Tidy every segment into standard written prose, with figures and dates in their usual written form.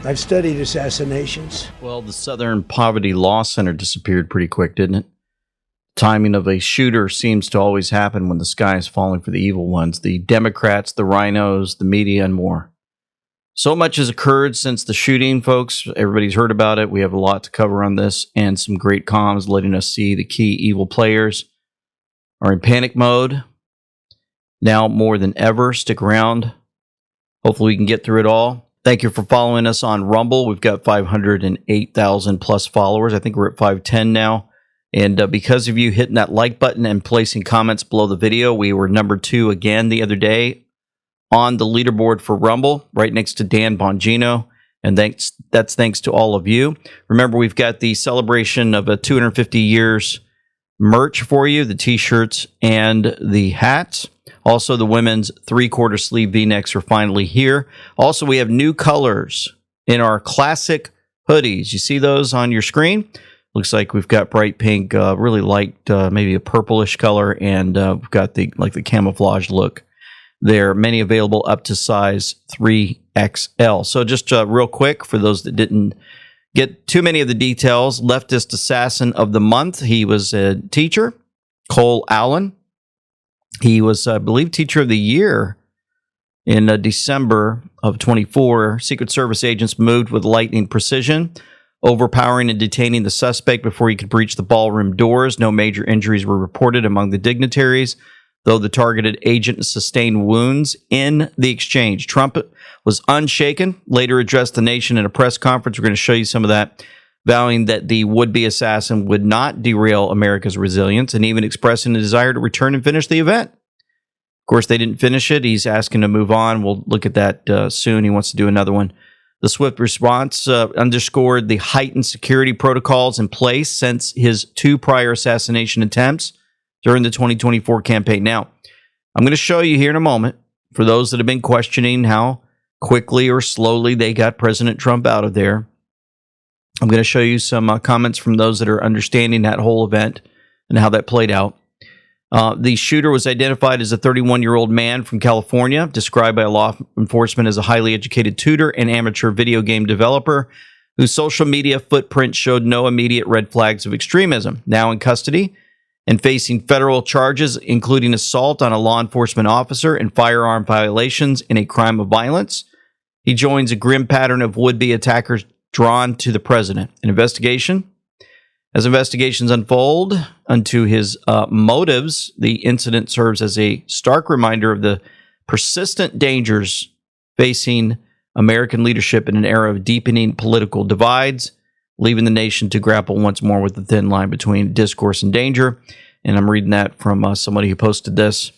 I've studied assassinations. Well, the Southern Poverty Law Center disappeared pretty quick, didn't it? Timing of a shooter seems to always happen when the sky is falling for the evil ones, the Democrats, the rhinos, the media, and more. So much has occurred since the shooting, folks. Everybody's heard about it. We have a lot to cover on this and some great comms letting us see the key evil players are in panic mode. Now more than ever, stick around. Hopefully we can get through it all. Thank you for following us on Rumble. We've got 508,000 plus followers. I think we're at 510 now. And because of you hitting that like button and placing comments below the video, we were number 2 again the other day on the leaderboard for Rumble, right next to Dan Bongino. And that's thanks to all of you. Remember, we've got the celebration of 250 years merch for you, the t-shirts and the hats. Also, the women's 3/4 sleeve V-necks are finally here. Also, we have new colors in our classic hoodies. You see those on your screen? Looks like we've got bright pink, really light, maybe a purplish color, and we've got the camouflage look. There are many available up to size 3XL. So just real quick, for those that didn't get too many of the details, leftist assassin of the month. He was a teacher, Cole Allen. He was, I believe, teacher of the year in December of 24. Secret Service agents moved with lightning precision, overpowering and detaining the suspect before he could breach the ballroom doors. No major injuries were reported among the dignitaries, though the targeted agent sustained wounds in the exchange. Trump was unshaken, later addressed the nation in a press conference. We're going to show you some of that, vowing that the would-be assassin would not derail America's resilience, and even expressing a desire to return and finish the event. Of course, they didn't finish it. He's asking to move on. We'll look at that soon. He wants to do another one. The swift response underscored the heightened security protocols in place since his 2 prior assassination attempts during the 2024 campaign. Now, I'm going to show you here in a moment, for those that have been questioning how quickly or slowly they got President Trump out of there, I'm going to show you some comments from those that are understanding that whole event and how that played out. The shooter was identified as a 31-year-old man from California, described by law enforcement as a highly educated tutor and amateur video game developer whose social media footprint showed no immediate red flags of extremism. Now in custody and facing federal charges, including assault on a law enforcement officer and firearm violations in a crime of violence, he joins a grim pattern of would-be attackers drawn to the president. As investigations unfold unto his motives, the incident serves as a stark reminder of the persistent dangers facing American leadership in an era of deepening political divides, leaving the nation to grapple once more with the thin line between discourse and danger. And I'm reading that from somebody who posted this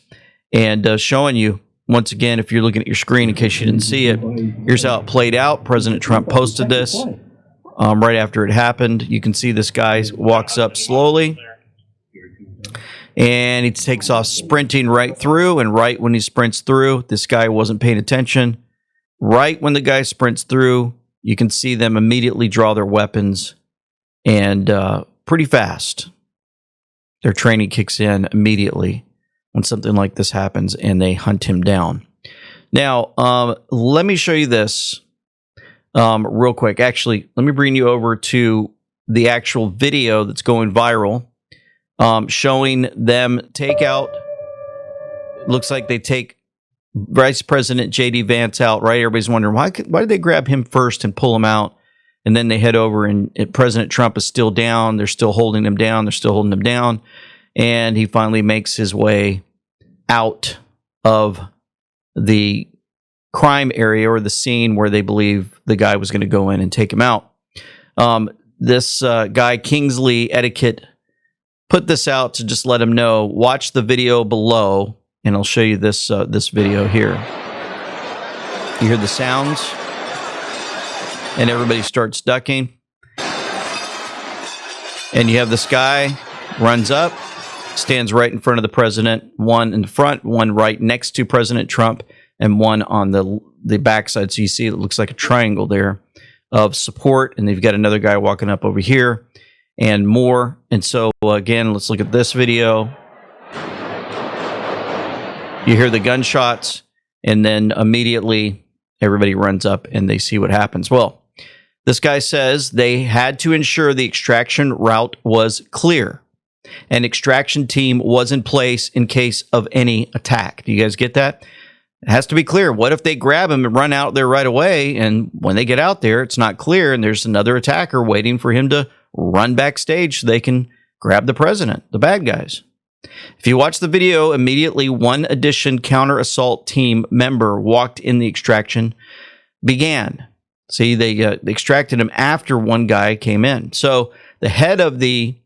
and showing you, once again, if you're looking at your screen, in case you didn't see it, here's how it played out. President Trump posted this right after it happened. You can see this guy walks up slowly, and he takes off sprinting right through. And right when he sprints through, this guy wasn't paying attention. Right when the guy sprints through, you can see them immediately draw their weapons, and pretty fast. Their training kicks in immediately when something like this happens, and they hunt him down. Now, let me show you this real quick. Actually, let me bring you over to the actual video that's going viral, showing them take out, looks like they take Vice President J.D. Vance out, right? Everybody's wondering, why did they grab him first and pull him out? And then they head over, and President Trump is still down. They're still holding him down. They're still holding him down. And he finally makes his way out of the crime area, or the scene where they believe the guy was going to go in and take him out. This guy, Kingsley Etiquette, put this out to just let him know. Watch the video below, and I'll show you this video here. You hear the sounds, and everybody starts ducking. And you have this guy runs up, stands right in front of the president, one in the front, one right next to President Trump, and one on the backside. So you see it looks like a triangle there of support. And they've got another guy walking up over here and more. And so, again, let's look at this video. You hear the gunshots, and then immediately everybody runs up and they see what happens. Well, This guy says they had to ensure the extraction route was clear. An extraction team was in place in case of any attack. Do you guys get that? It has to be clear. What if they grab him and run out there right away, and when they get out there, it's not clear, and there's another attacker waiting for him to run backstage so they can grab the president, the bad guys. If you watch the video, immediately one addition counter-assault team member walked in. The extraction began. See, they extracted him after one guy came in. So the head of the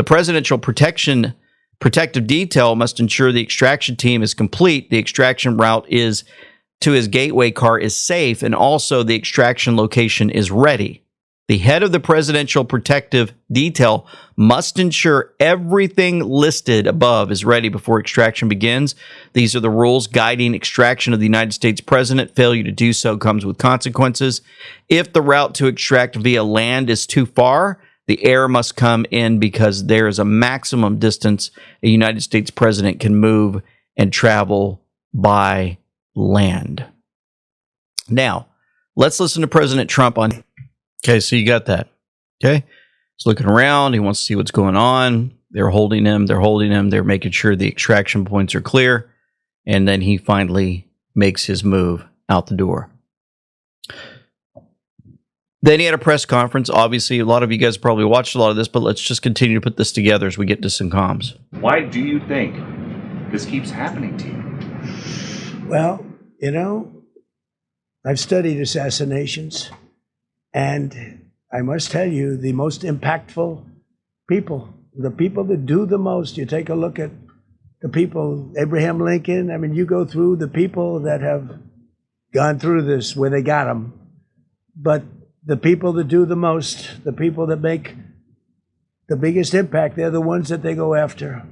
presidential protective detail must ensure the extraction team is complete, the extraction route is to his gateway car is safe, and also the extraction location is ready. The head of the presidential protective detail must ensure everything listed above is ready before extraction begins. These are the rules guiding extraction of the United States president. Failure to do so comes with consequences. If the route to extract via land is too far, the air must come in because there is a maximum distance a United States president can move and travel by land. Now, let's listen to President Trump on... Okay, so you got that. Okay, he's looking around. He wants to see what's going on. They're holding him. They're making sure the extraction points are clear. And then he finally makes his move out the door. Then he had a press conference. Obviously, a lot of you guys probably watched a lot of this, but let's just continue to put this together as we get to some comms. Why do you think this keeps happening to you? Well, I've studied assassinations, and I must tell you, the most impactful people, the people that do the most, you take a look at the people, Abraham Lincoln, I mean, you go through the people that have gone through this where they got them, but the people that do the most, the people that make the biggest impact, they're the ones that they go after.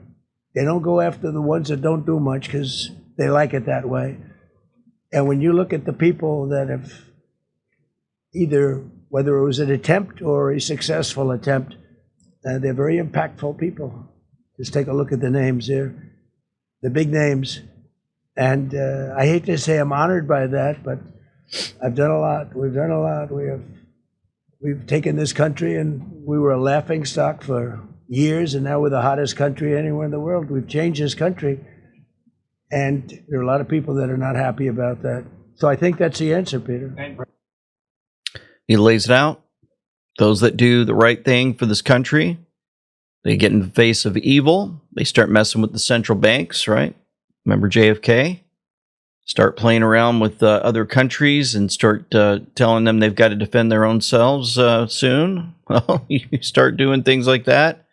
They don't go after the ones that don't do much because they like it that way. And when you look at the people that have either, whether it was an attempt or a successful attempt, they're very impactful people. Just take a look at the names there, the big names. And I hate to say I'm honored by that, but I've done a lot. We've done a lot. We've taken this country, and we were a laughing stock for years, and now we're the hottest country anywhere in the world. We've changed this country, and there are a lot of people that are not happy about that. So I think that's the answer, Peter. He lays it out. Those that do the right thing for this country, they get in the face of evil. They start messing with the central banks, right? Remember JFK? Start playing around with other countries and start telling them they've got to defend their own selves soon. Well, you start doing things like that,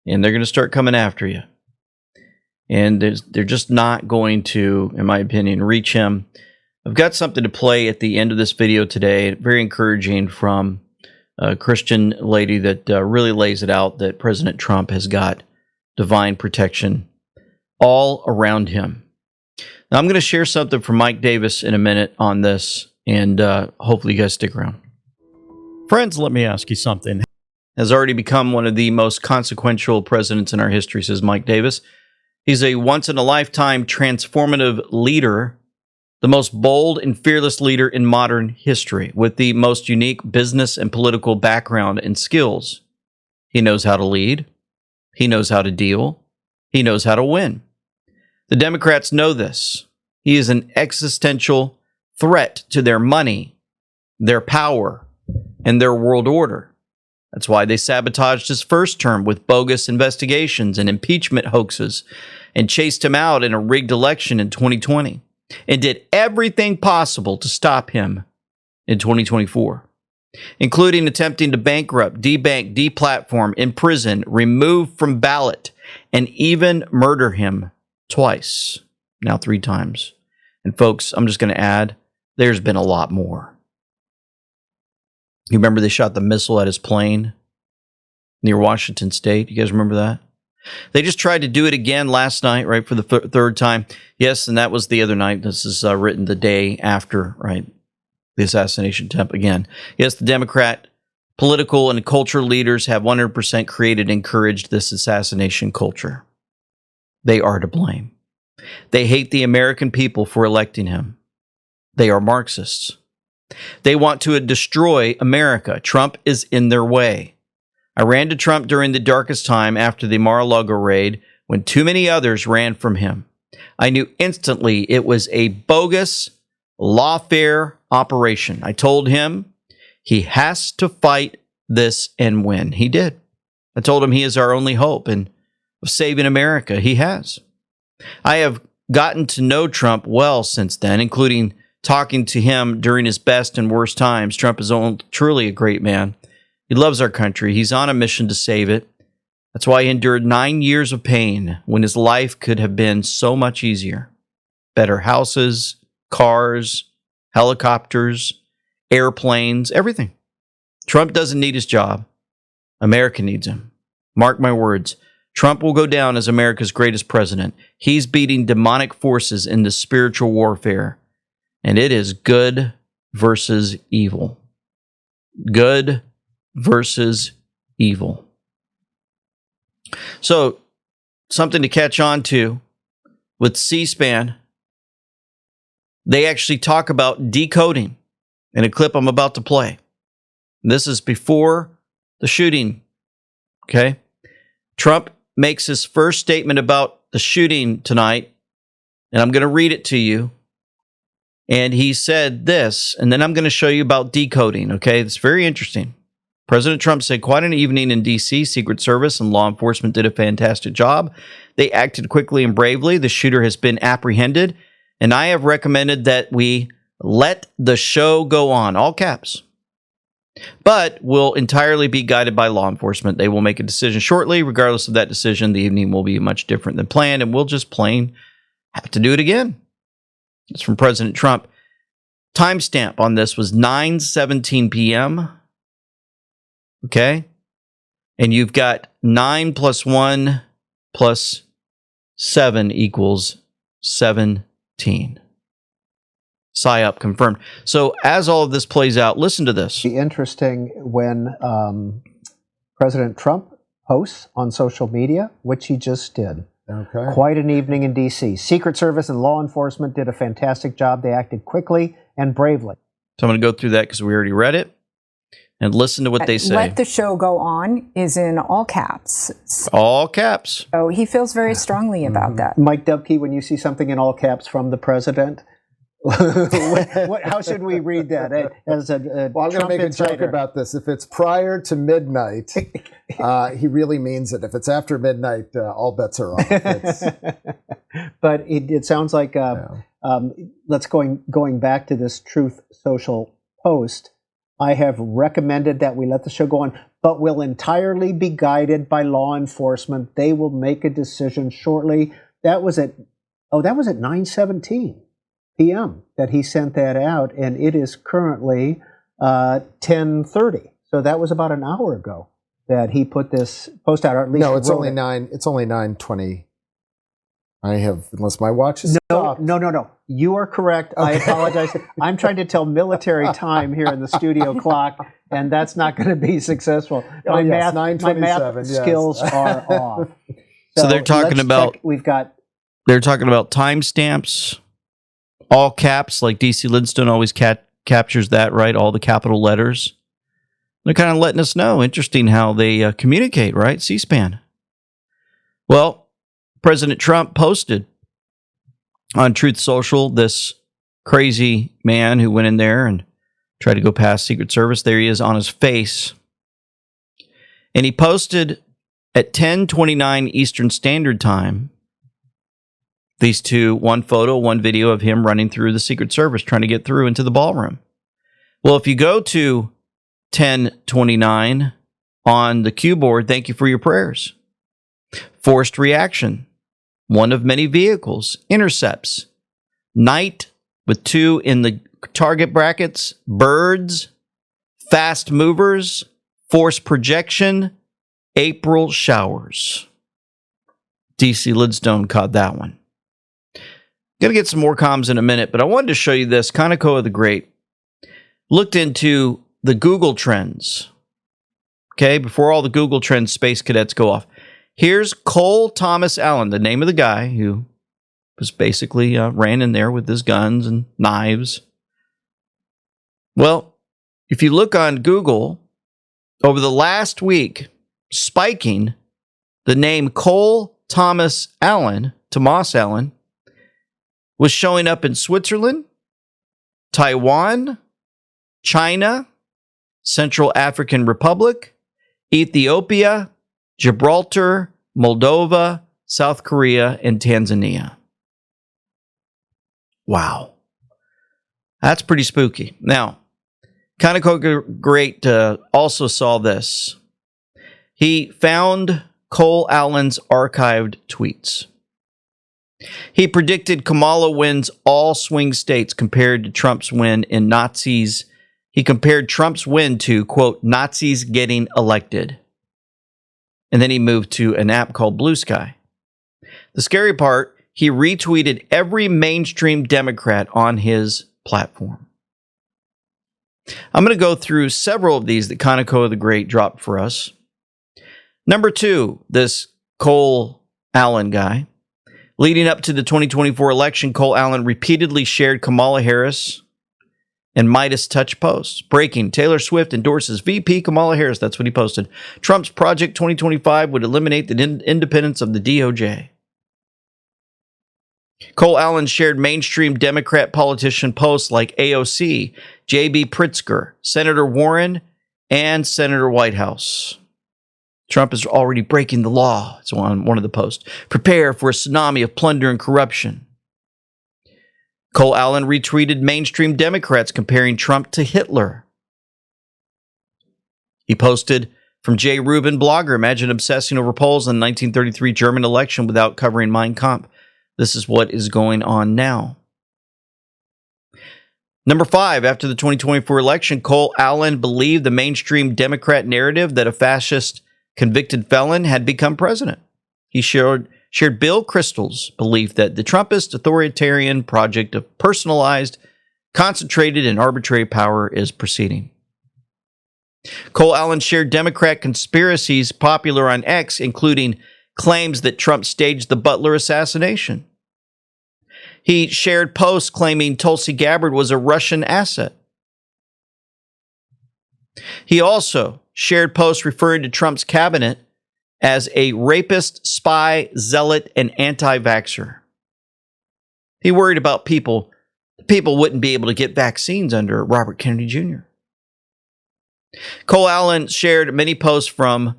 and they're going to start coming after you. And they're just not going to, in my opinion, reach him. I've got something to play at the end of this video today, very encouraging, from a Christian lady that really lays it out that President Trump has got divine protection all around him. Now, I'm going to share something from Mike Davis in a minute on this, and hopefully you guys stick around. Friends, let me ask you something. Has already become one of the most consequential presidents in our history, says Mike Davis. He's a once-in-a-lifetime transformative leader, the most bold and fearless leader in modern history, with the most unique business and political background and skills. He knows how to lead. He knows how to deal. He knows how to win. The Democrats know this. He is an existential threat to their money, their power, and their world order. That's why they sabotaged his first term with bogus investigations and impeachment hoaxes and chased him out in a rigged election in 2020 and did everything possible to stop him in 2024, including attempting to bankrupt, debank, deplatform, imprison, remove from ballot, and even murder him twice, now 3 times. And folks, I'm just going to add, there's been a lot more. You remember they shot the missile at his plane near Washington State? You guys remember that? They just tried to do it again last night, right, for the third time. Yes, and that was the other night. This is written the day after, right, the assassination attempt again. Yes, the Democrat political and cultural leaders have 100% created and encouraged this assassination culture. They are to blame. They hate the American people for electing him. They are Marxists. They want to destroy America. Trump is in their way. I ran to Trump during the darkest time after the Mar-a-Lago raid when too many others ran from him. I knew instantly it was a bogus, lawfare operation. I told him he has to fight this and win. He did. I told him he is our only hope and of saving America. He has. I have gotten to know Trump well since then, including talking to him during his best and worst times. Trump is truly a great man. He loves our country. He's on a mission to save it. That's why he endured 9 years of pain when his life could have been so much easier. Better houses, cars, helicopters, airplanes, everything. Trump doesn't need his job. America needs him. Mark my words. Trump will go down as America's greatest president. He's beating demonic forces in the spiritual warfare. And it is good versus evil. Good versus evil. So, something to catch on to with C-SPAN. They actually talk about decoding in a clip I'm about to play. This is before the shooting. Okay? Trump makes his first statement about the shooting tonight, and I'm going to read it to you. And he said this, and then I'm going to show you about decoding, okay? It's very interesting. President Trump said, quite an evening in D.C., Secret Service and law enforcement did a fantastic job. They acted quickly and bravely. The shooter has been apprehended, and I have recommended that we let the show go on, all caps. But will entirely be guided by law enforcement. They will make a decision shortly. Regardless of that decision, the evening will be much different than planned, and we'll just plain have to do it again. It's from President Trump. Timestamp on this was 9:17 p.m. Okay? And you've got 9 plus 1 plus 7 equals 17. PSYOP confirmed. So as all of this plays out, listen to this. Be interesting when President Trump posts on social media, which he just did. Okay. Quite an evening in D.C. Secret Service and law enforcement did a fantastic job. They acted quickly and bravely. So I'm going to go through that because we already read it. And listen to what they say. Let the show go on is in all caps. All caps. So he feels very strongly about that. Mike Dubke, when you see something in all caps from the president, how should we read that? As a Well, I'm going to make a insider. joke about this. If it's prior to midnight, he really means it. If it's after midnight, all bets are off. But it sounds like let's going back to this Truth Social post. I have recommended that we let the show go on, but will entirely be guided by law enforcement. They will make a decision shortly. That was at 9:17 p.m. that he sent that out, and it is currently 10:30. So that was about an hour ago that he put this post out, or at least No, it's wrote only it. 9. It's only 9:20. I have, unless my watch is stopped. No. You are correct. I apologize. I'm trying to tell military time here in the studio clock, and that's not going to be successful. My math 9:27, yes. skills are off. So they're talking let's about- check. We've got They're talking about timestamps, all caps, like DC Lidstone always captures that, right? All the capital letters. They're kind of letting us know. Interesting how they communicate, right? C-SPAN. Well, President Trump posted on Truth Social this crazy man who went in there and tried to go past Secret Service. There he is on his face. And he posted at 10:29 Eastern Standard Time these two, one photo, one video of him running through the Secret Service, trying to get through into the ballroom. Well, if you go to 10:29 on the cue board, thank you for your prayers. Forced reaction. One of many vehicles. Intercepts. Night with 2 in the target brackets. Birds. Fast movers. Forced projection. April showers. DC Lidstone caught that one. Going to get some more comms in a minute, but I wanted to show you this. Conocoa the Great looked into the Google Trends. Okay, before all the Google Trends space cadets go off. Here's Cole Thomas Allen, the name of the guy who was basically ran in there with his guns and knives. Well, if you look on Google, over the last week, spiking, the name Cole Thomas Allen was showing up in Switzerland, Taiwan, China, Central African Republic, Ethiopia, Gibraltar, Moldova, South Korea, and Tanzania. Wow. That's pretty spooky. Now, Conoco Great also saw this. He found Cole Allen's archived tweets. He predicted Kamala wins all swing states compared to Trump's win in Nazis. He compared Trump's win to, quote, Nazis getting elected. And then he moved to an app called Blue Sky. The scary part, he retweeted every mainstream Democrat on his platform. I'm going to go through several of these that Conoco the Great dropped for us. Number 2, this Cole Allen guy. Leading up to the 2024 election, Cole Allen repeatedly shared Kamala Harris and Midas Touch posts. Breaking, Taylor Swift endorses VP Kamala Harris. That's what he posted. Trump's Project 2025 would eliminate the independence of the DOJ. Cole Allen shared mainstream Democrat politician posts like AOC, J.B. Pritzker, Senator Warren, and Senator Whitehouse. Trump is already breaking the law. It's on one of the posts. Prepare for a tsunami of plunder and corruption. Cole Allen retweeted mainstream Democrats comparing Trump to Hitler. He posted from J. Rubin, blogger, imagine obsessing over polls in the 1933 German election without covering Mein Kampf. This is what is going on now. Number 5, after the 2024 election, Cole Allen believed the mainstream Democrat narrative that a fascist convicted felon had become president. He shared Bill Kristol's belief that the Trumpist authoritarian project of personalized, concentrated, and arbitrary power is proceeding. Cole Allen shared Democrat conspiracies popular on X, including claims that Trump staged the Butler assassination. He shared posts claiming Tulsi Gabbard was a Russian asset. He also shared posts referring to Trump's cabinet as a rapist, spy, zealot, and anti-vaxxer. He worried about people wouldn't be able to get vaccines under Robert Kennedy Jr. Cole Allen shared many posts from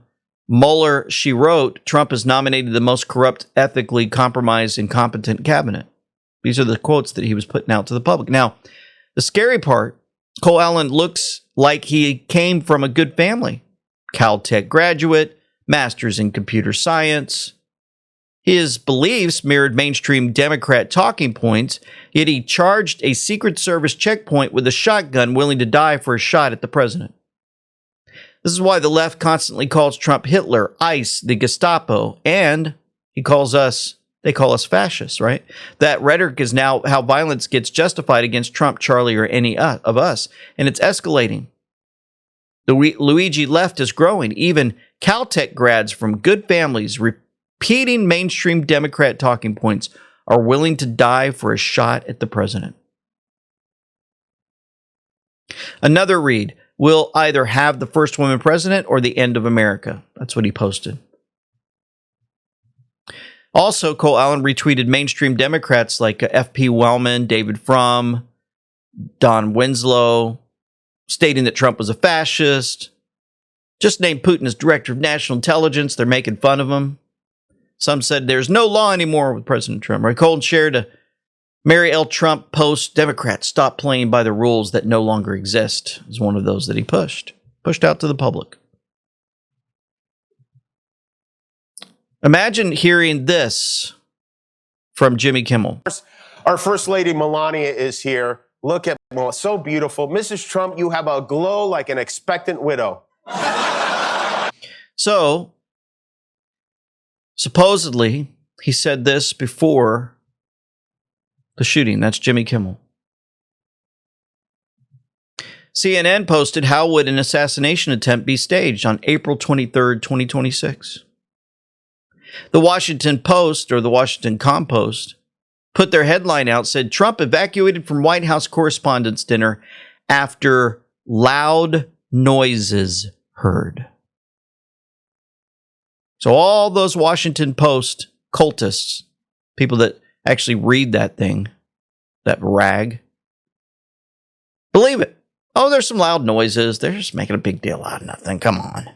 Mueller. She wrote, Trump has nominated the most corrupt, ethically compromised, incompetent cabinet. These are the quotes that he was putting out to the public. Now, the scary part, Cole Allen looks like he came from a good family. Caltech graduate, master's in computer science. His beliefs mirrored mainstream Democrat talking points, yet he charged a Secret Service checkpoint with a shotgun willing to die for a shot at the president. This is why the left constantly calls Trump Hitler, ICE, the Gestapo, and they call us fascists, right? That rhetoric is now how violence gets justified against Trump, Charlie, or any of us, and it's escalating. The Luigi left is growing. Even Caltech grads from good families repeating mainstream Democrat talking points are willing to die for a shot at the president. Another read, we'll either have the first woman president or the end of America. That's what he posted. Also, Cole Allen retweeted mainstream Democrats like F.P. Wellman, David Frum, Don Winslow, stating that Trump was a fascist. Just named Putin as director of national intelligence. They're making fun of him. Some said there's no law anymore with President Trump. Right? Cole shared a Mary L. Trump post, Democrats stop playing by the rules that no longer exist, is one of those that he pushed out to the public. Imagine hearing this from Jimmy Kimmel. Our First Lady Melania is here. Look at, well, so beautiful. Mrs. Trump, you have a glow like an expectant widow. So, supposedly, he said this before the shooting. That's Jimmy Kimmel. CNN posted, how would an assassination attempt be staged on April 23rd, 2026? The Washington Post, or the Washington Compost, put their headline out, said Trump evacuated from White House Correspondents' Dinner after loud noises heard. So all those Washington Post cultists, people that actually read that thing, that rag, believe it. Oh, there's some loud noises. They're just making a big deal out of nothing. Come on.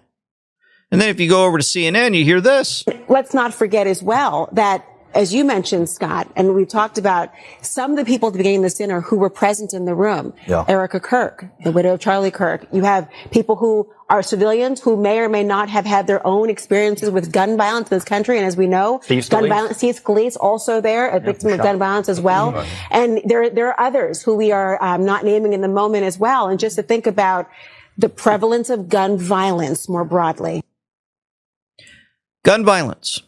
And then if you go over to CNN, you hear this. Let's not forget as well that, as you mentioned, Scott, and we talked about some of the people at the beginning of this dinner who were present in the room. Yeah. Erica Kirk, the widow of Charlie Kirk. You have people who are civilians who may or may not have had their own experiences with gun violence in this country. And as we know, gun violence, Steve Scalise also there, a victim of gun violence as well. And there are others who we are not naming in the moment as well. And just to think about the prevalence of gun violence more broadly. Gun violence.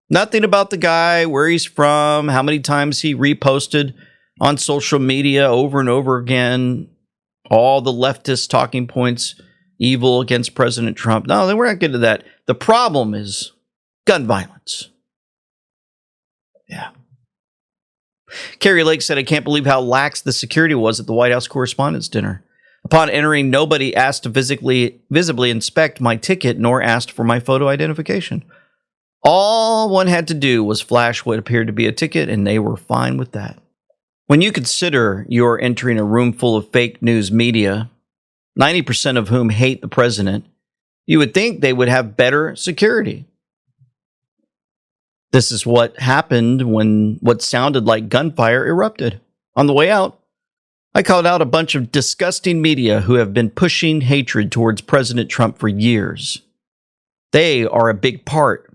Nothing about the guy, where he's from, how many times he reposted on social media over and over again, all the leftist talking points, evil against President Trump. No, we're not getting to that. The problem is gun violence. Yeah. Carrie Lake said, I can't believe how lax the security was at the White House Correspondents' Dinner. Upon entering, nobody asked to visibly inspect my ticket, nor asked for my photo identification. All one had to do was flash what appeared to be a ticket, and they were fine with that. When you consider you're entering a room full of fake news media, 90% of whom hate the president, you would think they would have better security. This is what happened when what sounded like gunfire erupted. On the way out, I called out a bunch of disgusting media who have been pushing hatred towards President Trump for years. They are a big part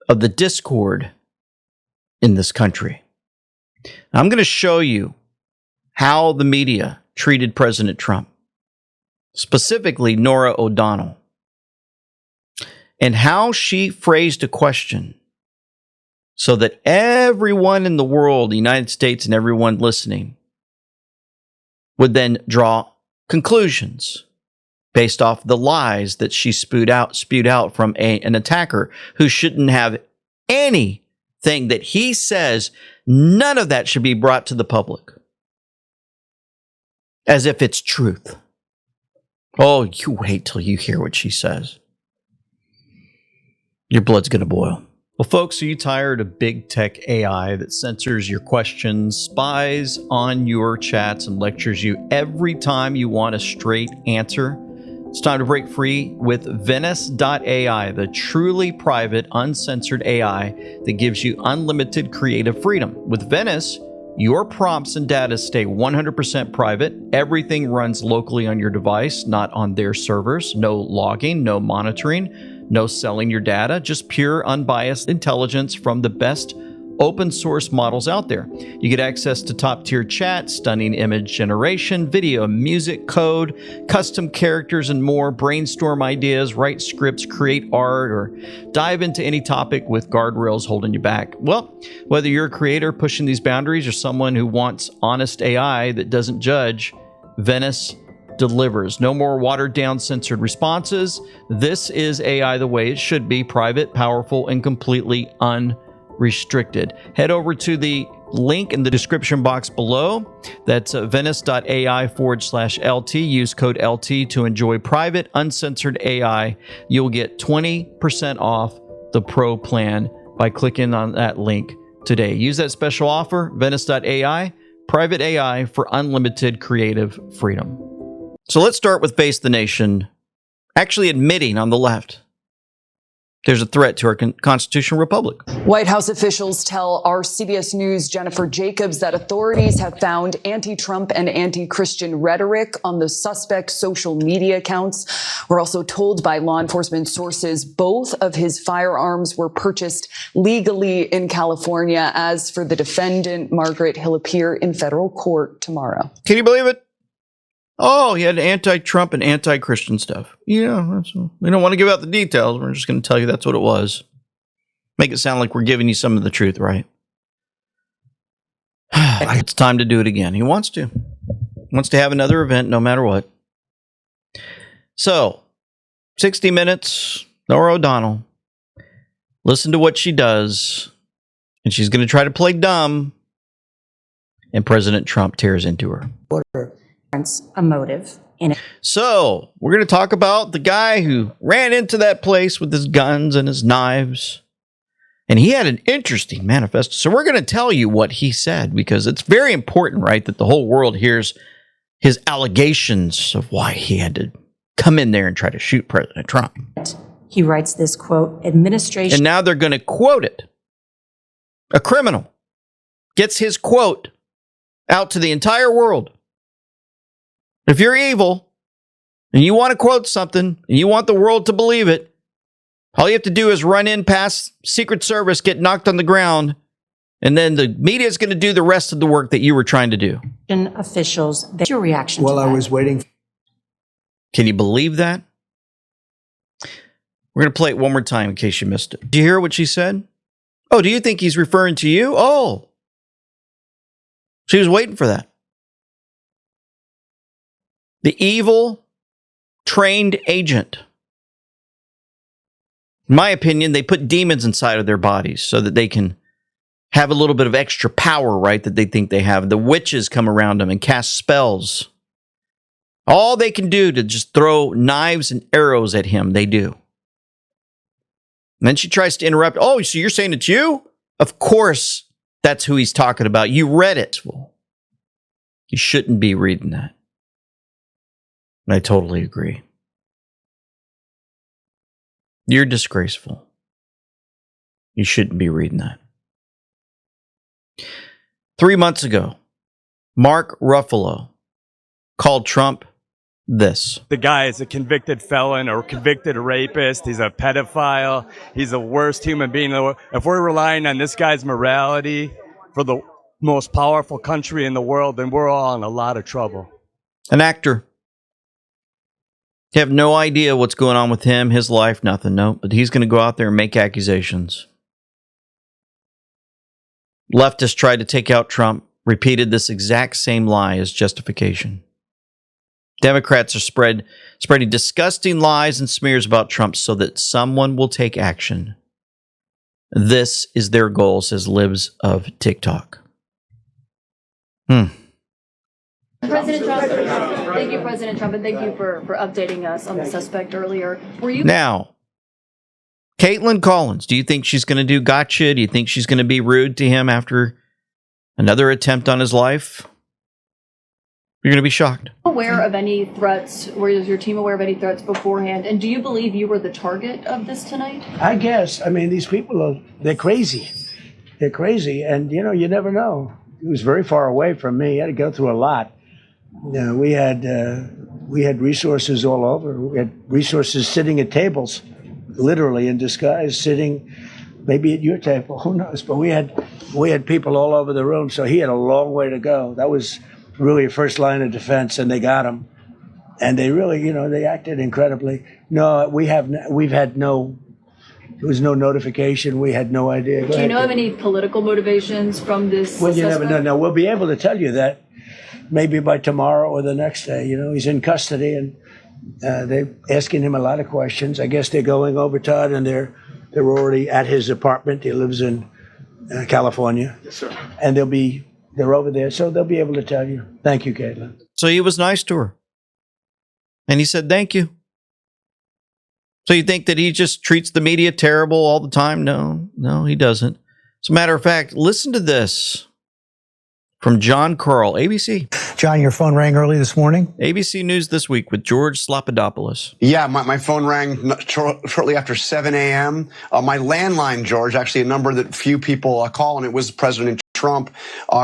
of the discord in this country. I'm going to show you how the media treated President Trump, specifically Norah O'Donnell, and how she phrased a question so that everyone in the world, the United States, and everyone listening would then draw conclusions based off the lies that she spewed out from an attacker who shouldn't have anything that he says. None of that should be brought to the public as if it's truth. Oh, you wait till you hear what she says. Your blood's going to boil. Well, folks, are you tired of big tech AI that censors your questions, spies on your chats, and lectures you every time you want a straight answer? It's time to break free with Venice.ai, the truly private, uncensored AI that gives you unlimited creative freedom. With Venice, your prompts and data stay 100% private. Everything runs locally on your device, not on their servers. No logging, no monitoring. No selling your data, just pure unbiased intelligence from the best open source models out there. You get access to top tier chat, stunning image generation, video, music, code, custom characters, and more. Brainstorm ideas, write scripts, create art, or dive into any topic with guardrails holding you back. Well, whether you're a creator pushing these boundaries or someone who wants honest AI that doesn't judge, Venice delivers. No more watered down censored responses. This is AI the way it should be: private, powerful, and completely unrestricted. Head over to the link in the description box below. That's venice.ai/LT. Use code LT to enjoy private, uncensored AI. You'll get 20% off the pro plan by clicking on that link today. Use that special offer, venice.ai, private AI for unlimited creative freedom. So let's start with Face the Nation actually admitting on the left there's a threat to our constitutional republic. White House officials tell our CBS News' Jennifer Jacobs that authorities have found anti-Trump and anti-Christian rhetoric on the suspect's social media accounts. We're also told by law enforcement sources both of his firearms were purchased legally in California. As for the defendant, Margaret, he'll appear in federal court tomorrow. Can you believe it? Oh, he had anti-Trump and anti-Christian stuff. Yeah, we don't want to give out the details. We're just going to tell you that's what it was. Make it sound like we're giving you some of the truth, right? It's time to do it again. He wants to. He wants to have another event no matter what. So, 60 Minutes, Norah O'Donnell. Listen to what she does. And she's going to try to play dumb. And President Trump tears into her. a motive in it. So we're going to talk about the guy who ran into that place with his guns and his knives. And he had an interesting manifesto. So we're going to tell you what he said, because it's very important, right, that the whole world hears his allegations of why he had to come in there and try to shoot President Trump. He writes this, quote, administration. And now they're going to quote it. A criminal gets his quote out to the entire world. If you're evil and you want to quote something and you want the world to believe it, all you have to do is run in past Secret Service, get knocked on the ground, and then the media is going to do the rest of the work that you were trying to do. Officials, what's your reaction Well, to that? I was waiting. Can you believe that? We're going to play it one more time in case you missed it. Did you hear what she said? Oh, do you think he's referring to you? Oh. She was waiting for that. The evil, trained agent. In my opinion, they put demons inside of their bodies so that they can have a little bit of extra power, right, that they think they have. The witches come around them and cast spells. All they can do to just throw knives and arrows at him, they do. And then she tries to interrupt. Oh, so you're saying it's you? Of course, that's who he's talking about. You read it. Well, you shouldn't be reading that. And I totally agree. You're disgraceful. You shouldn't be reading that. 3 months ago, Mark Ruffalo called Trump this. The guy is a convicted felon or convicted rapist. He's a pedophile. He's the worst human being in the world. If we're relying on this guy's morality for the most powerful country in the world, then we're all in a lot of trouble. An actor. You have no idea what's going on with him, his life, nothing, no. But he's going to go out there and make accusations. Leftists tried to take out Trump, repeated this exact same lie as justification. Democrats are spreading disgusting lies and smears about Trump so that someone will take action. This is their goal, says Libs of TikTok. President Trump, thank you, President Trump, and thank you for updating us on the suspect earlier. Were you Now, Caitlin Collins, do you think she's going to do gotcha? Do you think she's going to be rude to him after another attempt on his life? You're going to be shocked. aware of any threats? Was your team aware of any threats beforehand? And do you believe you were the target of this tonight? I guess. I mean, these people they're crazy. They're crazy, and you never know. It was very far away from me. I had to go through a lot. We had resources all over. We had resources sitting at tables, literally in disguise, sitting maybe at your table. Who knows? But we had people all over the room. So he had a long way to go. That was really a first line of defense, and they got him. And they really, they acted incredibly. No, there was no notification. We had no idea. Do you know of any political motivations from this? Well, you never know. No, we'll be able to tell you that maybe by tomorrow or the next day. He's in custody, and they're asking him a lot of questions. I guess they're going over, Todd, and they're already at his apartment. He lives in California. Yes, sir. And they're over there, so they'll be able to tell you. Thank you, Caitlin. So he was nice to her. And he said, thank you. So you think that he just treats the media terrible all the time? No, he doesn't. As a matter of fact, listen to this from John Carl, ABC. John, your phone rang early this morning? ABC News This Week with George Slopadopoulos. Yeah, my phone rang shortly after 7 a.m. My landline, George, actually a number that few people call, and it was President Trump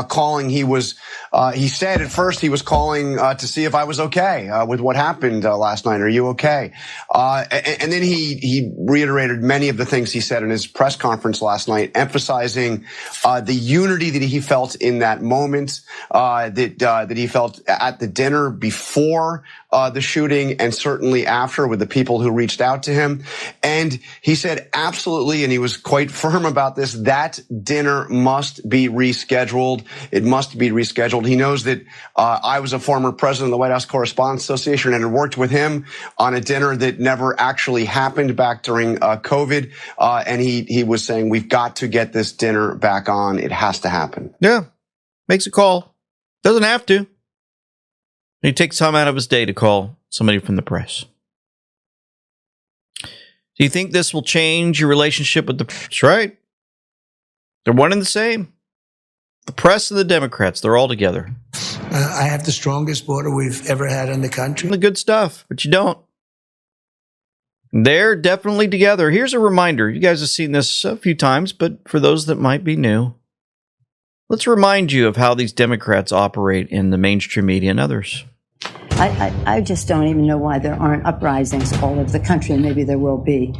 calling. He said at first he was calling to see if I was okay with what happened last night. Are you okay? And then he reiterated many of the things he said in his press conference last night, emphasizing the unity that he felt in that moment, that he felt at the dinner before the shooting and certainly after with the people who reached out to him. And he said absolutely, and he was quite firm about this, that dinner must be rescheduled. It must be rescheduled. He knows that I was a former president of the White House Correspondents Association and had worked with him on a dinner that never actually happened back during COVID. And he was saying, we've got to get this dinner back on. It has to happen. Yeah, makes a call. Doesn't have to. He takes time out of his day to call somebody from the press. Do you think this will change your relationship with the press? That's right. They're one and the same. The press and the Democrats, they're all together. I have the strongest border we've ever had in the country. The good stuff, but you don't. They're definitely together. Here's a reminder. You guys have seen this a few times, but for those that might be new, let's remind you of how these Democrats operate in the mainstream media and others. I just don't even know why there aren't uprisings all over the country, and maybe there will be.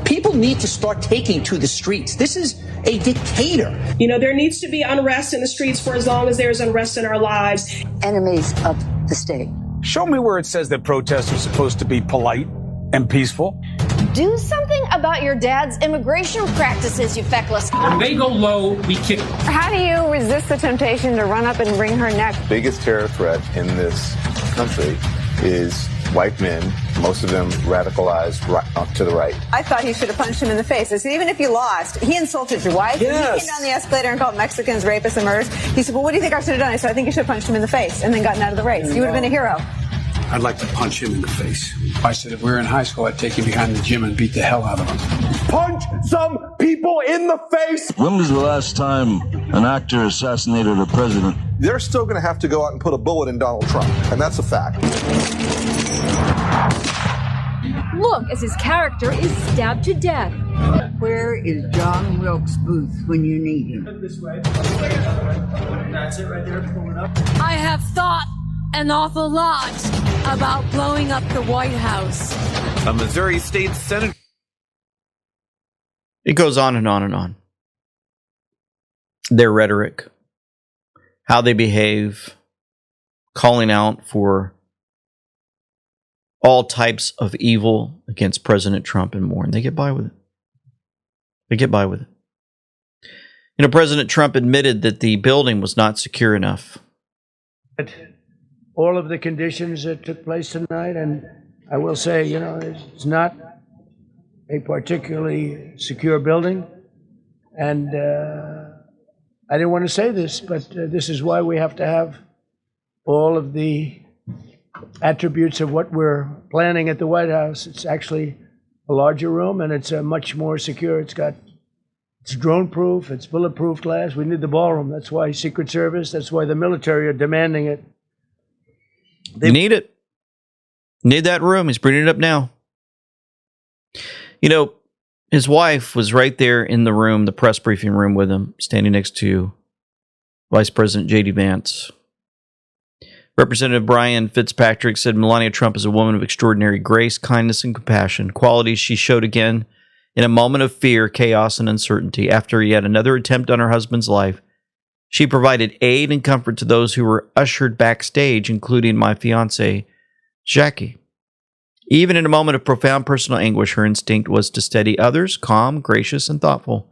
People need to start taking to the streets. This is a dictator. You know, there needs to be unrest in the streets for as long as there's unrest in our lives. Enemies of the state. Show me where it says that protests are supposed to be polite and peaceful. Do something about your dad's immigration practices, you feckless. When they go low, we kick. How do you resist the temptation to run up and wring her neck? The biggest terror threat in this country is white men, most of them radicalized up to the right. I thought he should have punched him in the face. I said, even if you lost, he insulted your wife. Yes. He came down the escalator and called Mexicans rapists and murderers. He said, well, what do you think I should have done? I said, I think you should have punched him in the face and then gotten out of the race. You would have been a hero. I'd like to punch him in the face. I said if we were in high school, I'd take him behind the gym and beat the hell out of him. Punch some people in the face! When was the last time an actor assassinated a president? They're still going to have to go out and put a bullet in Donald Trump, and that's a fact. Look as his character is stabbed to death. Where is John Wilkes Booth when you need him? This way. That's it right there, pulling up. I have thought an awful lot about blowing up the White House. A Missouri state senator. It goes on and on and on. Their rhetoric, how they behave, calling out for all types of evil against President Trump and more, and they get by with it. They get by with it. You know, President Trump admitted that the building was not secure enough. All of the conditions that took place tonight, and I will say, you know, it's not a particularly secure building, and I didn't want to say this, but this is why we have to have all of the attributes of what we're planning at the White House. It's actually a larger room, and it's much more secure. It's drone-proof, it's bulletproof glass. We need the ballroom. That's why Secret Service, that's why the military are demanding it. They need it. Need that room. He's bringing it up now. You know, his wife was right there in the room, the press briefing room with him, standing next to Vice President J.D. Vance. Representative Brian Fitzpatrick said Melania Trump is a woman of extraordinary grace, kindness, and compassion, qualities she showed again in a moment of fear, chaos, and uncertainty. After yet another attempt on her husband's life, she provided aid and comfort to those who were ushered backstage, including my fiancée, Jackie. Even in a moment of profound personal anguish, her instinct was to steady others, calm, gracious, and thoughtful.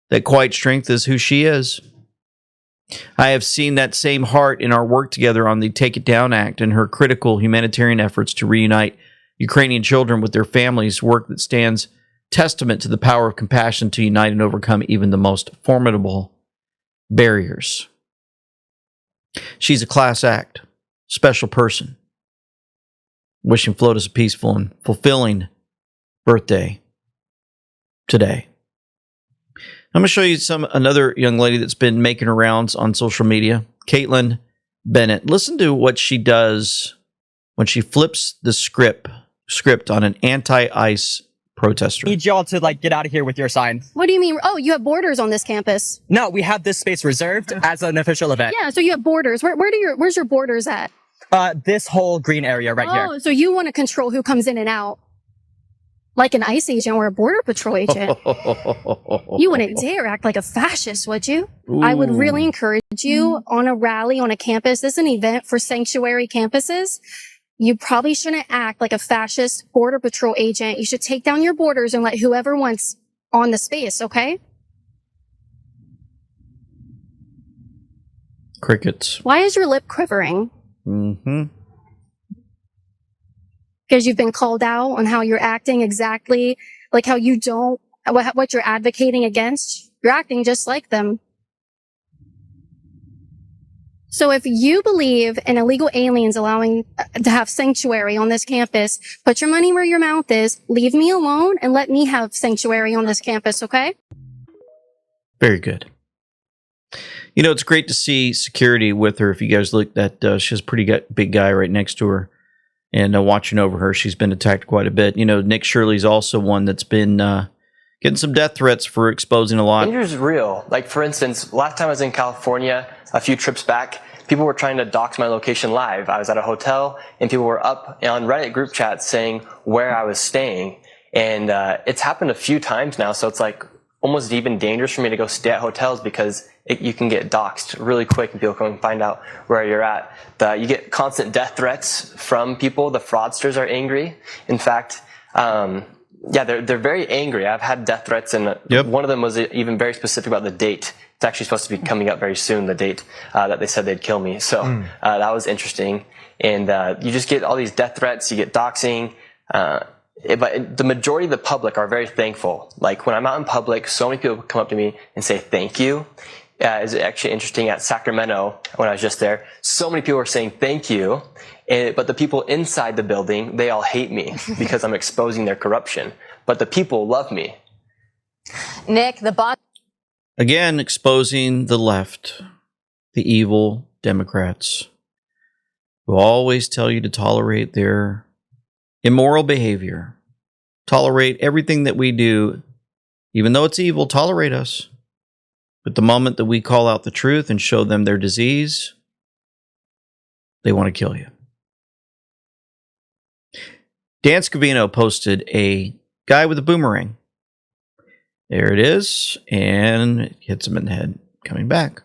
That quiet strength is who she is. I have seen that same heart in our work together on the Take It Down Act and her critical humanitarian efforts to reunite Ukrainian children with their families, work that stands testament to the power of compassion to unite and overcome even the most formidable barriers. She's a class act, special person. Wishing Flotus a peaceful and fulfilling birthday today. I'm going to show you another young lady that's been making her rounds on social media, Caitlin Bennett. Listen to what she does when she flips the script on an anti-ICE protester. I need y'all to get out of here with your sign. What do you mean? Oh, you have borders on this campus. No, we have this space reserved as an official event. Yeah, so you have borders. Where's your borders at? This whole green area right here. Oh, so you want to control who comes in and out. Like an ICE agent or a border patrol agent. You wouldn't dare act like a fascist, would you? Ooh. I would really encourage you on a rally on a campus. This is an event for sanctuary campuses. You probably shouldn't act like a fascist border patrol agent. You should take down your borders and let whoever wants on the space, okay? Crickets. Why is your lip quivering? Mm-hmm. Because you've been called out on how you're acting exactly like how you don't, what you're advocating against. You're acting just like them. So if you believe in illegal aliens allowing to have sanctuary on this campus, put your money where your mouth is, leave me alone, and let me have sanctuary on this campus, okay? Very good. You know, it's great to see security with her. If you guys look, that she has a pretty big guy right next to her and watching over her. She's been attacked quite a bit. You know, Nick Shirley's also one that's been getting some death threats for exposing a lot. Danger is real. Like, for instance, last time I was in California, a few trips back, people were trying to dox my location live. I was at a hotel, and people were up on Reddit group chats saying where I was staying. And it's happened a few times now, so it's like almost even dangerous for me to go stay at hotels because you can get doxxed really quick and people can find out where you're at. You get constant death threats from people. The fraudsters are angry. In fact, they're very angry. I've had death threats, and one of them was even very specific about the date. It's actually supposed to be coming up very soon, the date that they said they'd kill me. So that was interesting. And you just get all these death threats. You get doxing. But the majority of the public are very thankful. Like, when I'm out in public, so many people come up to me and say thank you. It's actually interesting at Sacramento, when I was just there, so many people are saying thank you. But the people inside the building, they all hate me because I'm exposing their corruption. But the people love me. Nick, the bot. Again, exposing the left, the evil Democrats who always tell you to tolerate their immoral behavior. Tolerate everything that we do, even though it's evil, tolerate us. But the moment that we call out the truth and show them their disease, they want to kill you. Dan Scavino posted a guy with a boomerang. There it is, and it hits him in the head coming back.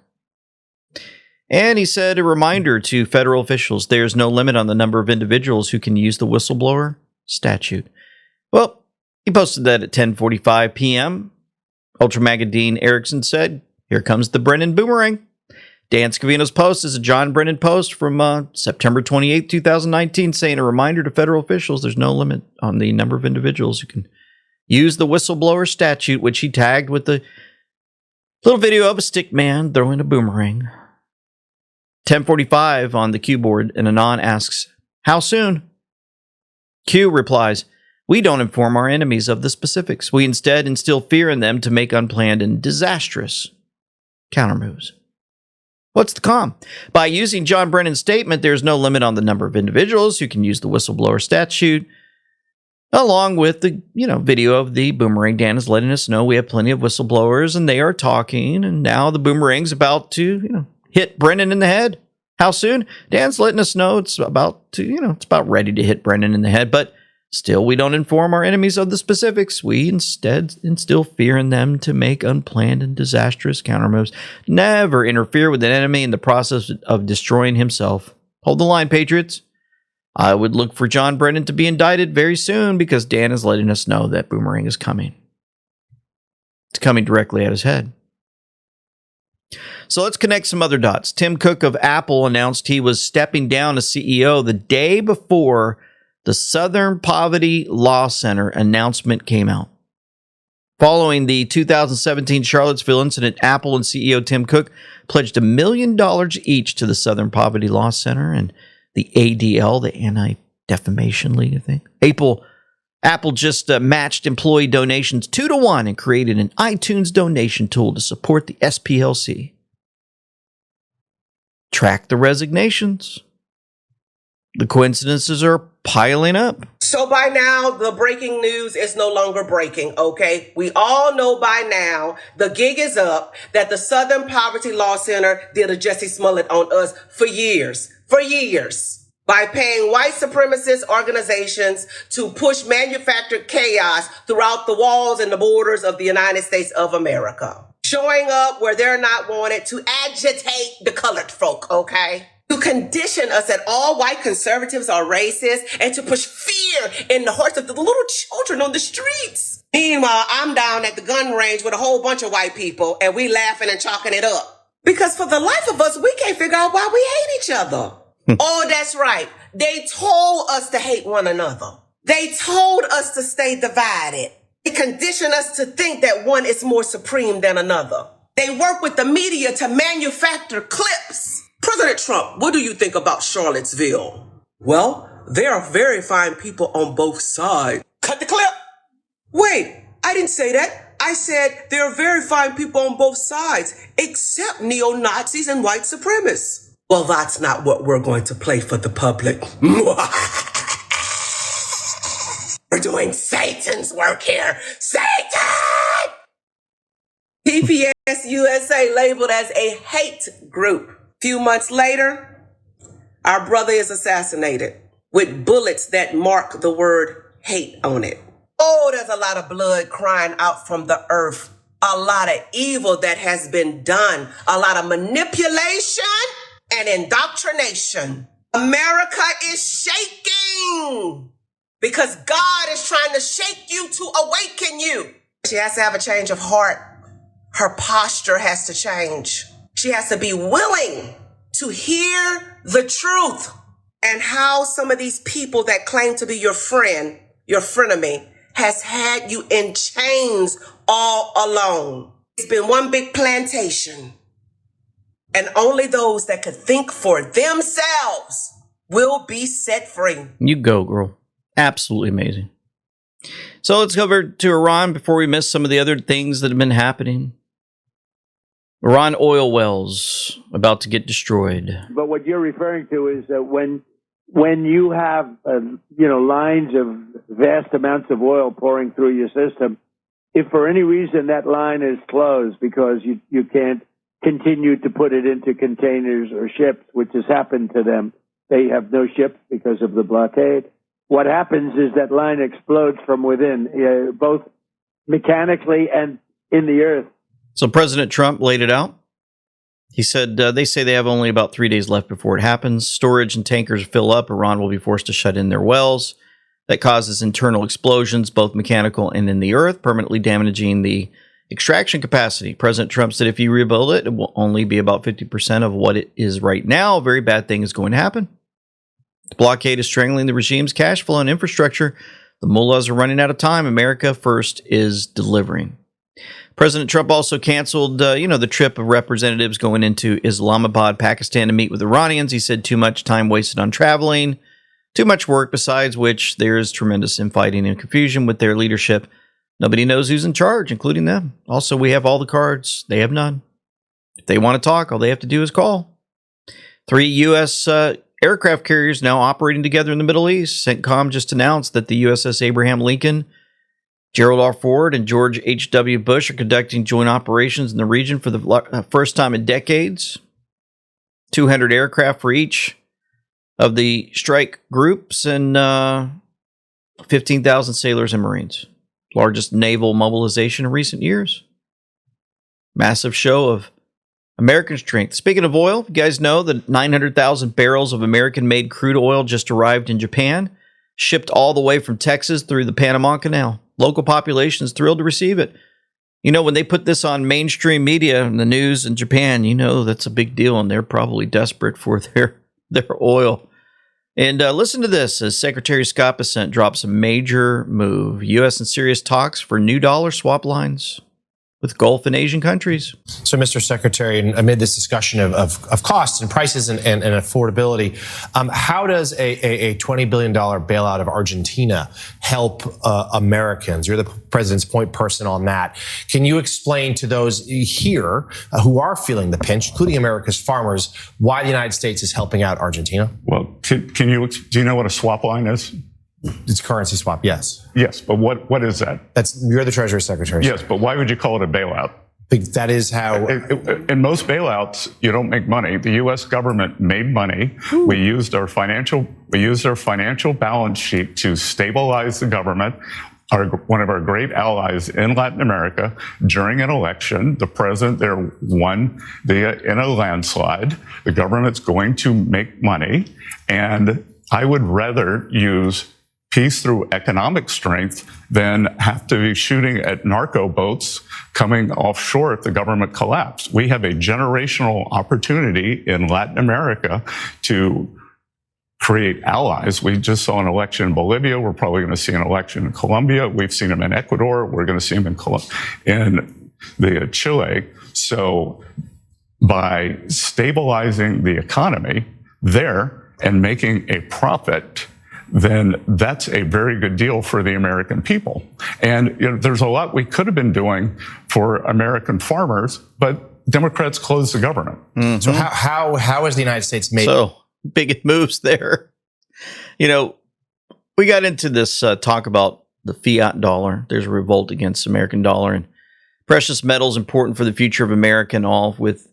And he said, a reminder to federal officials, there's no limit on the number of individuals who can use the whistleblower statute. Well, he posted that at 10:45 p.m. Ultra Magadine Erickson said, here comes the Brennan Boomerang. Dan Scavino's post is a John Brennan post from September 28, 2019, saying a reminder to federal officials, there's no limit on the number of individuals who can use the whistleblower statute, which he tagged with the little video of a stick man throwing a boomerang. 10:45 on the Q board, and Anon asks, how soon? Q replies, we don't inform our enemies of the specifics. We instead instill fear in them to make unplanned and disastrous countermoves. What's the calm? By using John Brennan's statement, there's no limit on the number of individuals who can use the whistleblower statute, along with the video of the boomerang. Dan is letting us know we have plenty of whistleblowers, and they are talking, and now the boomerang's about to hit Brennan in the head. How soon? Dan's letting us know it's about ready to hit Brennan in the head, but still, we don't inform our enemies of the specifics. We instead instill fear in them to make unplanned and disastrous countermoves. Never interfere with an enemy in the process of destroying himself. Hold the line, Patriots. I would look for John Brennan to be indicted very soon because Dan is letting us know that Boomerang is coming. It's coming directly at his head. So let's connect some other dots. Tim Cook of Apple announced he was stepping down as CEO the day before the Southern Poverty Law Center announcement came out. Following the 2017 Charlottesville incident, Apple and CEO Tim Cook pledged $1 million each to the Southern Poverty Law Center and the ADL, the Anti-Defamation League, I think. Apple just matched employee donations 2-to-1 and created an iTunes donation tool to support the SPLC. Track the resignations. The coincidences are piling up. So by now, the breaking news is no longer breaking, okay? We all know by now, the gig is up, that the Southern Poverty Law Center did a Jussie Smollett on us for years, by paying white supremacist organizations to push manufactured chaos throughout the walls and the borders of the United States of America. Showing up where they're not wanted to agitate the colored folk, okay? To condition us that all white conservatives are racist and to push fear in the hearts of the little children on the streets. Meanwhile, I'm down at the gun range with a whole bunch of white people and we laughing and chalking it up. Because for the life of us, we can't figure out why we hate each other. Oh, that's right. They told us to hate one another. They told us to stay divided. They condition us to think that one is more supreme than another. They work with the media to manufacture clips President Trump, what do you think about Charlottesville? Well, there are very fine people on both sides. Cut the clip. Wait, I didn't say that. I said there are very fine people on both sides, except neo-Nazis and white supremacists. Well, that's not what we're going to play for the public. We're doing Satan's work here. Satan! PPS USA labeled as a hate group. Few months later, our brother is assassinated with bullets that mark the word hate on it. Oh, there's a lot of blood crying out from the earth. A lot of evil that has been done. A lot of manipulation and indoctrination. America is shaking because God is trying to shake you to awaken you. She has to have a change of heart. Her posture has to change. She has to be willing to hear the truth and how some of these people that claim to be your frenemy, has had you in chains all alone. It's been one big plantation. And only those that could think for themselves will be set free. You go, girl. Absolutely amazing. So let's go over to Iran before we miss some of the other things that have been happening. Iran oil wells about to get destroyed. But what you're referring to is that when you have lines of vast amounts of oil pouring through your system, if for any reason that line is closed because you can't continue to put it into containers or ships, which has happened to them, they have no ships because of the blockade. What happens is that line explodes from within, both mechanically and in the earth. So President Trump laid it out. He said they say they have only about 3 days left before it happens. Storage and tankers fill up. Iran will be forced to shut in their wells. That causes internal explosions, both mechanical and in the earth, permanently damaging the extraction capacity. President Trump said if you rebuild it, it will only be about 50% of what it is right now. A very bad thing is going to happen. The blockade is strangling the regime's cash flow and infrastructure. The mullahs are running out of time. America first is delivering. President Trump also canceled, the trip of representatives going into Islamabad, Pakistan to meet with Iranians. He said too much time wasted on traveling, too much work, besides which there is tremendous infighting and confusion with their leadership. Nobody knows who's in charge, including them. Also, we have all the cards. They have none. If they want to talk, all they have to do is call. 3 U.S. Aircraft carriers now operating together in the Middle East. CENTCOM just announced that the USS Abraham Lincoln, Gerald R. Ford, and George H.W. Bush are conducting joint operations in the region for the first time in decades. 200 aircraft for each of the strike groups and 15,000 sailors and Marines. Largest naval mobilization in recent years. Massive show of American strength. Speaking of oil, you guys know that 900,000 barrels of American-made crude oil just arrived in Japan, shipped all the way from Texas through the Panama Canal. Local population is thrilled to receive it. When they put this on mainstream media and the news in Japan, that's a big deal, and they're probably desperate for their oil. And listen to this, as Secretary Scott Bessent drops a major move. U.S. and serious talks for new dollar swap lines with Gulf and Asian countries. So, Mr. Secretary, amid this discussion of costs and prices and affordability, how does a $20 billion bailout of Argentina help Americans? You're the president's point person on that. Can you explain to those here who are feeling the pinch, including America's farmers, why the United States is helping out Argentina? Well, do you know what a swap line is? It's currency swap, yes. Yes, but what is that? You're the Treasury Secretary. Yes, but why would you call it a bailout? That is how... In most bailouts, you don't make money. The U.S. government made money. Ooh. We used our financial balance sheet to stabilize the government. One of our great allies in Latin America, during an election, the president there won in a landslide. The government's going to make money, and I would rather use peace through economic strength than have to be shooting at narco boats coming offshore if the government collapsed. We have a generational opportunity in Latin America to create allies. We just saw an election in Bolivia. We're probably going to see an election in Colombia. We've seen them in Ecuador. We're going to see them in Chile. So by stabilizing the economy there and making a profit, then that's a very good deal for the American people. And there's a lot we could have been doing for American farmers, but Democrats closed the government. Mm-hmm. So how has the United States made big moves there? We got into this talk about the fiat dollar. There's a revolt against American dollar, and precious metals important for the future of America and all, with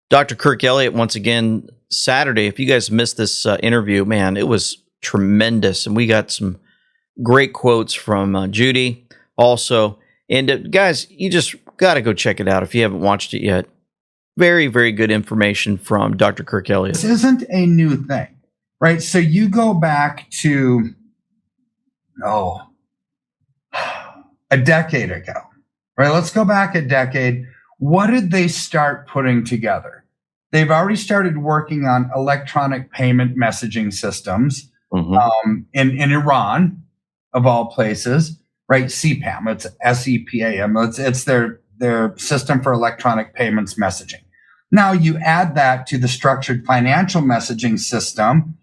Dr. Kirk Elliott once again Saturday. If you guys missed this interview, man, it was tremendous. And we got some great quotes from Judy also. And guys, you just got to go check it out if you haven't watched it yet. Very, very good information from Dr. Kirk Elliott. This isn't a new thing, right? So you go back to, a decade ago, right? Let's go back a decade. What did they start putting together? They've already started working on electronic payment messaging systems. In Iran, of all places, right? CPAM, it's SEPAM. It's their system for electronic payments messaging. Now you add that to the structured financial messaging system.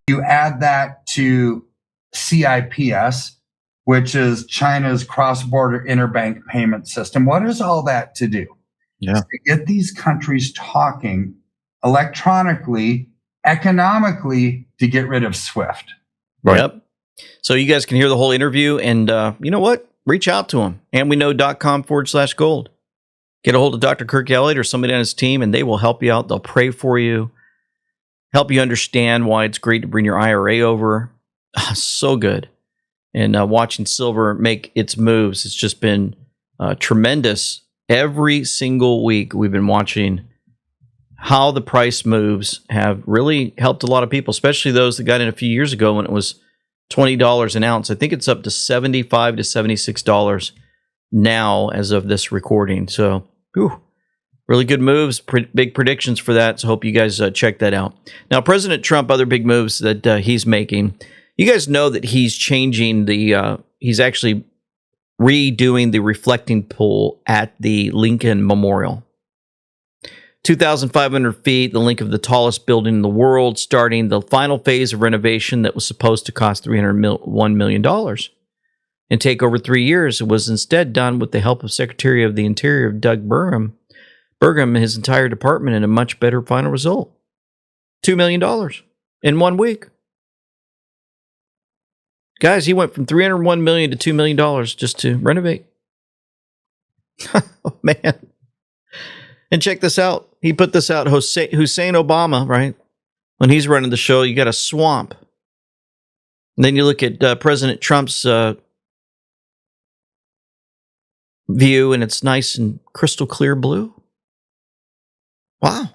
You add that to CIPS, which is China's cross-border interbank payment system. What is all that to do? Yeah. To get these countries talking electronically, economically, to get rid of SWIFT. Right. Yep. So you guys can hear the whole interview, and you know what? Reach out to him. andweknow.com/gold. Get a hold of Dr. Kirk Elliott or somebody on his team, and they will help you out. They'll pray for you, help you understand why it's great to bring your IRA over. So good. And watching silver make its moves, it's just been tremendous. Every single week we've been watching how the price moves have really helped a lot of people, especially those that got in a few years ago when it was $20 an ounce. I think it's up to $75 to $76 now as of this recording. So, really good moves, big predictions for that. So hope you guys check that out. Now, President Trump, other big moves that he's making. You guys know that he's changing he's actually redoing the reflecting pool at the Lincoln Memorial. 2,500 feet, the length of the tallest building in the world, starting the final phase of renovation that was supposed to cost $301 million and take over 3 years. It was instead done with the help of Secretary of the Interior, Doug Burgum and his entire department, in a much better final result. $2 million in 1 week. Guys, he went from $301 million to $2 million just to renovate. Oh, man. And check this out. He put this out, Hussein Obama, right? When he's running the show, you got a swamp. And then you look at President Trump's view, and it's nice and crystal clear blue. Wow.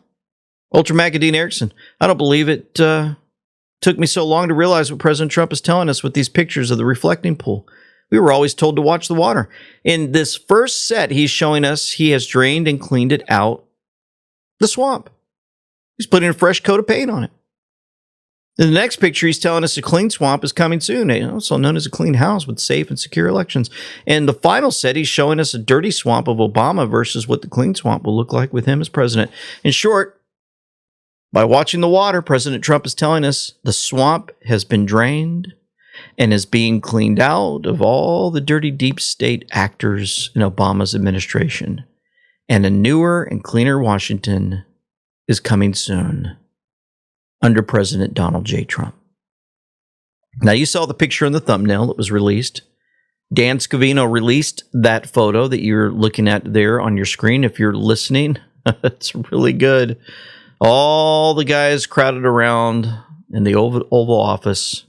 Ultra Macadine Erickson. I don't believe it took me so long to realize what President Trump is telling us with these pictures of the reflecting pool. We were always told to watch the water. In this first set, he's showing us he has drained and cleaned it out, the swamp. He's putting a fresh coat of paint on it. In the next picture, he's telling us a clean swamp is coming soon, also known as a clean house with safe and secure elections. And the final set, he's showing us a dirty swamp of Obama versus what the clean swamp will look like with him as president. In short, by watching the water, President Trump is telling us the swamp has been drained and is being cleaned out of all the dirty deep state actors in Obama's administration. And a newer and cleaner Washington is coming soon under President Donald J. Trump. Now, you saw the picture in the thumbnail that was released. Dan Scavino released that photo that you're looking at there on your screen. If you're listening, it's really good. All the guys crowded around in the Oval Office.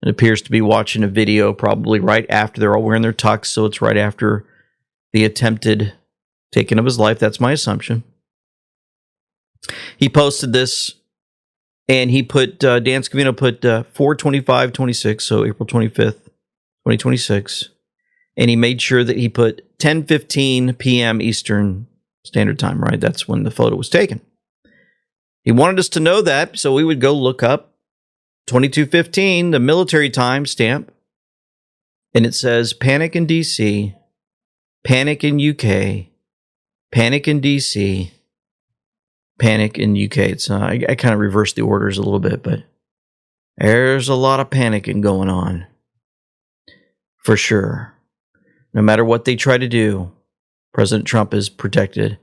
It appears to be watching a video probably right after. They're all wearing their tux, so it's right after the attempted taking of his life. That's my assumption. He posted this, and he put, Dan Scavino put 4/25/26, so April 25th, 2026. And he made sure that he put 10:15 p.m. Eastern Standard Time, right? That's when the photo was taken. He wanted us to know that, so we would go look up 22:15, the military time stamp, and it says panic in DC, panic in UK, panic in DC, panic in UK. It's I kind of reversed the orders a little bit, but there's a lot of panicking going on. For sure. No matter what they try to do, President Trump is protected.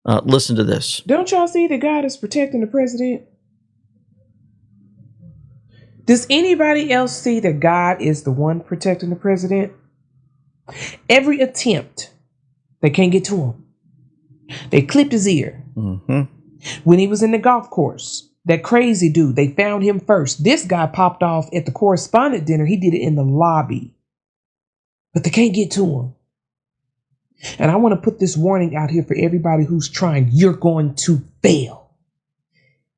Listen to this. Don't y'all see that God is protecting the president? Does anybody else see that God is the one protecting the president? Every attempt, they can't get to him. They clipped his ear. Mm-hmm. When he was in the golf course, that crazy dude, they found him first. This guy popped off at the correspondent dinner. He did it in the lobby. But they can't get to him. And I want to put this warning out here for everybody who's trying. You're going to fail.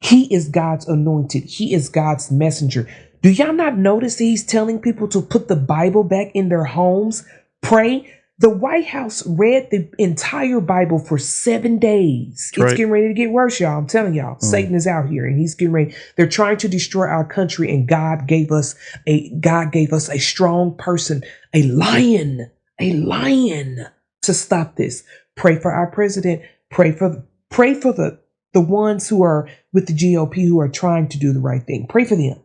He is God's anointed. He is God's messenger. Do y'all not notice he's telling people to put the Bible back in their homes? Pray. The White House read the entire Bible for 7 days. It's getting ready to get worse, y'all. I'm telling y'all. Satan is out here and he's getting ready. They're trying to destroy our country, and God gave us a strong person, a lion to stop this. Pray for our president. Pray for the ones who are with the GOP who are trying to do the right thing. Pray for them.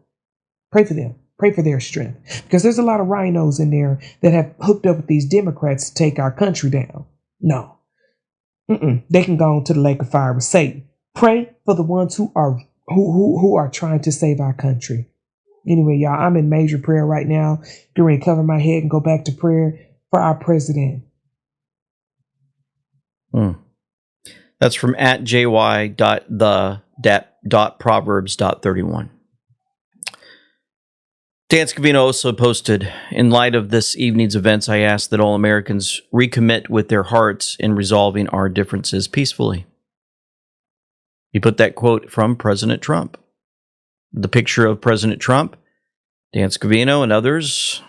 Pray for them. Pray for their strength. Because there's a lot of rhinos in there that have hooked up with these Democrats to take our country down. No. They can go on to the lake of fire with Satan. Pray for the ones who are trying to save our country. Anyway, y'all, I'm in major prayer right now. Get ready to cover my head and go back to prayer for our president. That's from @jy.the.proverbs.31. Dan Scavino also posted, in light of this evening's events, I ask that all Americans recommit with their hearts in resolving our differences peacefully. He put that quote from President Trump. The picture of President Trump, Dan Scavino, and others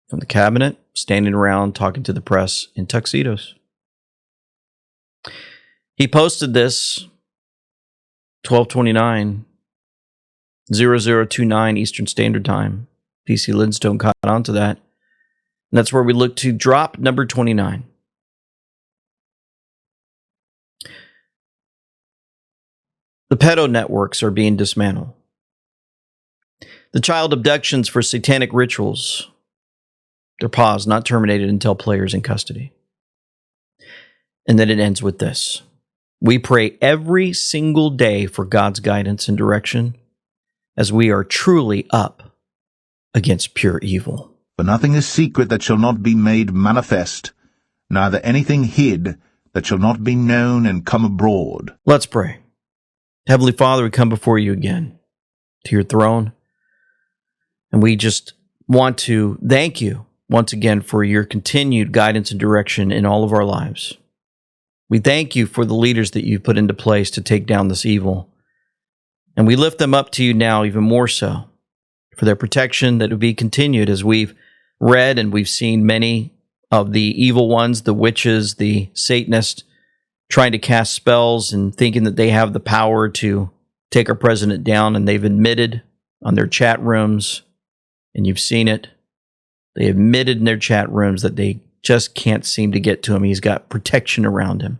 from the cabinet standing around talking to the press in tuxedos. He posted this 12/29, 0029 Eastern Standard Time. PC Lindstone caught on to that. And that's where we look to drop number 29. The pedo networks are being dismantled. The child abductions for satanic rituals, they're paused, not terminated until players in custody. And then it ends with this. We pray every single day for God's guidance and direction as we are truly up against pure evil. For nothing is secret that shall not be made manifest, neither anything hid that shall not be known and come abroad. Let's pray. Heavenly Father, we come before you again to your throne, and we just want to thank you once again for your continued guidance and direction in all of our lives. We thank you for the leaders that you've put into place to take down this evil. And we lift them up to you now even more so for their protection that will be continued, as we've read and we've seen many of the evil ones, the witches, the Satanists, trying to cast spells and thinking that they have the power to take our president down. And they've admitted on their chat rooms, and you've seen it, they admitted in their chat rooms that they just can't seem to get to him. He's got protection around him.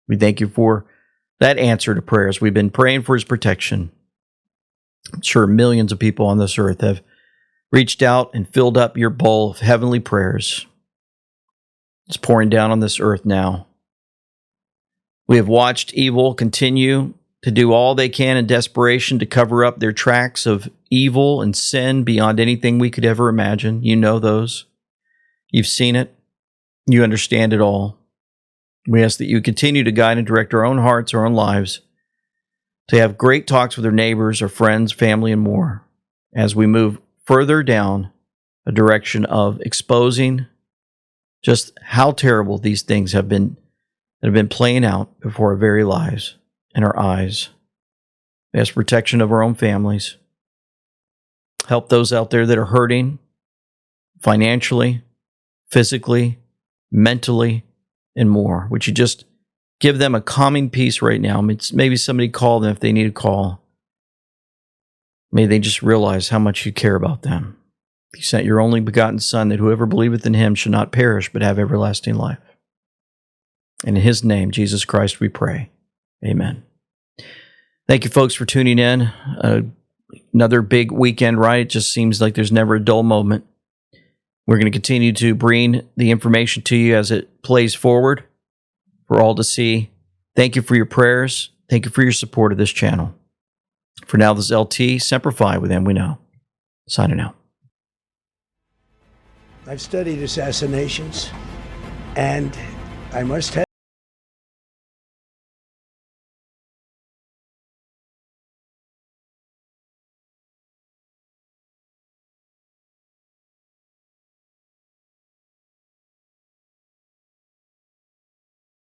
We thank you for that answer to prayers. We've been praying for his protection. I'm sure millions of people on this earth have reached out and filled up your bowl of heavenly prayers. It's pouring down on this earth now. We have watched evil continue to do all they can in desperation to cover up their tracks of evil and sin beyond anything we could ever imagine. You know those. You've seen it. You understand it all. We ask that you continue to guide and direct our own hearts, our own lives, to have great talks with our neighbors, our friends, family, and more, as we move further down a direction of exposing just how terrible these things have been that have been playing out before our very lives and our eyes. We ask protection of our own families. Help those out there that are hurting financially, physically, mentally, and more. Would you just give them a calming peace right now? Maybe somebody call them if they need a call. May they just realize how much you care about them. You sent your only begotten Son, that whoever believeth in him should not perish, but have everlasting life. And in his name, Jesus Christ, we pray. Amen. Thank you, folks, for tuning in. Another big weekend, right? It just seems like there's never a dull moment. We're going to continue to bring the information to you as it plays forward for all to see. Thank you for your prayers. Thank you for your support of this channel. For now, this is LT, Semper Fi with them we know. Signing out. I've studied assassinations, and I must tell